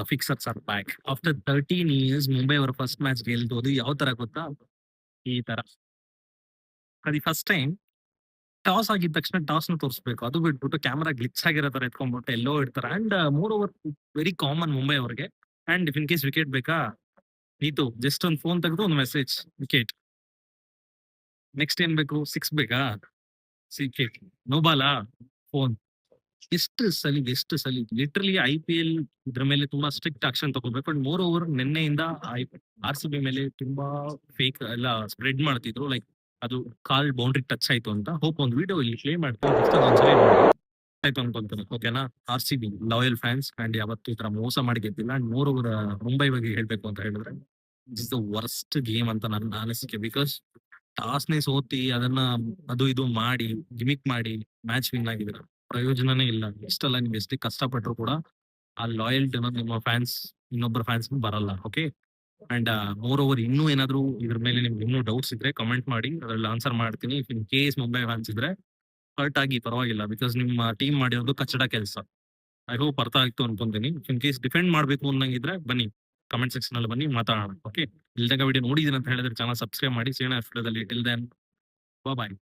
The fixers are back. After 13 years Mumbai ಅವರ first match ಗೆಲ್ದೋದು ಯಾವ ತರ ಗೊತ್ತಾ? ಈ ತರ. ಅದು ಫಸ್ಟ್ ಟೈಮ್ ಟಾಸ್ ಆಗಿದ ತಕ್ಷಣ ಟಾಸ್‌ನ ತೋರಿಸ್ಬೇಕು. ಅದು ಬಿಟ್ಬಿಟ್ಟು ಕ್ಯಾಮೆರಾ ಗ್ಲಿಚ್ ಆಗಿರೋ ತರ ಎತ್ಕೊಂಡ್ಬಿಟ್ಟು ಎಲ್ಲೋ ಇಡ್ತಾರೆ. And more over very common Mumbai ಅವರಿಗೆ. And if in case wicket ಬೇಕಾ? ನೀತು ಜಸ್ಟ್ ಒಂದು ಫೋನ್ ತೆಗೆದು ಒಂದು ಮೆಸೇಜ್ ವಿಕೆಟ್. ನೆಕ್ಸ್ಟ್ ಏನ್ ಬೇಕು? 6 ಬೇಕಾ? ವಿಕೆಟ್. ನೋ ಬಾಲಾ? ಫೋನ್. ಎಷ್ಟು ಸಲಿ ಲಿಟರಲಿ ಐಪಿಎಲ್ ಇದ್ರ ಮೇಲೆ ತುಂಬಾ ಸ್ಟ್ರಿಕ್ಟ್ ಆಕ್ಷನ್ ತಗೋಬೇಕು. ಅಂಡ್ ಮೋರ್ ಓವರ್ ನಿನ್ನೆಯಿಂದ ಆರ್‌ಸಿಬಿ ಮೇಲೆ ತುಂಬಾ ಫೇಕ್ ಎಲ್ಲ ಸ್ಪ್ರೆಡ್ ಮಾಡ್ತಿದ್ರು. ಲೈಕ್ ಅದು ಕಾಲ್ ಬೌಂಡ್ರಿ ಟಚ್ ಆಯ್ತು ಅಂತ. ಹೋಪ್ ಒಂದು ವಿಡಿಯೋ ಇಲ್ಲಿ ಪ್ಲೇ ಮಾಡ್ತೀನಿ. ಜಸ್ಟ್ ಅದೊಂದ್ಸರಿ ನೋಡಿ ಆಯ್ತು ಅನ್ಕೊಂತೀನಿ. ಓಕೆನಾ? ಆರ್‌ಸಿಬಿ ಲಾಯಲ್ ಫ್ಯಾನ್ಸ್ ಅಂಡ್ ಯಾವತ್ತೂ ಈ ತರ ಮೋಸ ಮಾಡಿ ಗೆದ್ದಿಲ್ಲ. ಅಂಡ್ ಮೋರ್ ಓವರ್ ಮುಂಬೈ ಬಗ್ಗೆ ಹೇಳ್ಬೇಕು ಅಂತ ಹೇಳಿದ್ರೆ ಇಸ್ ದ ವರ್ಸ್ಟ್ ಗೇಮ್ ಅಂತ ನನ್ನ ಅನಿಸಿಕೆ. ಬಿಕಾಸ್ ಟಾಸ್‌ನೇ ಸೋತಿ ಅದನ್ನ ಅದು ಇದು ಮಾಡಿ ಗಿಮಿಕ್ ಮಾಡಿ ಮ್ಯಾಚ್ ವಿನ್ ಆಗಿದ್ದೀರ. ಪ್ರಯೋಜನನೇ ಇಲ್ಲ. ಇಷ್ಟೆಲ್ಲ ನೀವು ಎಷ್ಟೇ ಕಷ್ಟಪಟ್ಟರು ಕೂಡ ಆ ಲಾಯಲ್ಟಿ ಅನ್ನೋದು ನಿಮ್ಮ ಫ್ಯಾನ್ಸ್ ಇನ್ನೊಬ್ಬರ ಫ್ಯಾನ್ಸ್‌ಗೆ ಬರಲ್ಲ. ಓಕೆ? ಅಂಡ್ ಮೋರ್ ಓವರ್ ಇನ್ನೂ ಏನಾದ್ರು ಇದ್ರ ಮೇಲೆ ನಿಮ್ಗೆ ಇನ್ನೂ ಡೌಟ್ಸ್ ಇದ್ರೆ ಕಮೆಂಟ್ ಮಾಡಿ. ಅದ್ರಲ್ಲಿ ಆನ್ಸರ್ ಮಾಡ್ತೀನಿ. If in case Mumbai fans ಇದ್ರೆ ಹರ್ಟ್ ಆಗಿ ಪರವಾಗಿಲ್ಲ. ಬಿಕಾಸ್ ನಿಮ್ಮ ಟೀಮ್ ಮಾಡಿರೋದು ಕಚ್ಚಡ ಕೆಲಸ. ಐ ಹೋಪ್ ಅರ್ಥ ಆಯ್ತು ಅನ್ಕೊಂತೀನಿ. ಇಫ್ ಇನ್ ಕೇಸ್ ಡಿಫೆಂಡ್ ಮಾಡ್ಬೇಕು ಅನ್ನಂಗಿದ್ರೆ ಬನ್ನಿ ಕಮೆಂಟ್ ಸೆಕ್ಷನ್ ಅಲ್ಲಿ ಬನ್ನಿ ಮಾತಾಡೋಣ. ಓಕೆ? ಇಲ್ದಾಗ ವಿಡಿಯೋ ನೋಡಿದೀನಿ ಅಂತ ಹೇಳಿದ್ರೆ ಚಾನಲ್ ಸಬ್ಸ್ಕ್ರೈಬ್ ಮಾಡಿ. ಸಿಗೋಣ ನೆಕ್ಸ್ಟ್ ವಿಡಿಯೋದಲ್ಲಿ. ಟಿಲ್ ದೆನ್ ಬಾಯ್.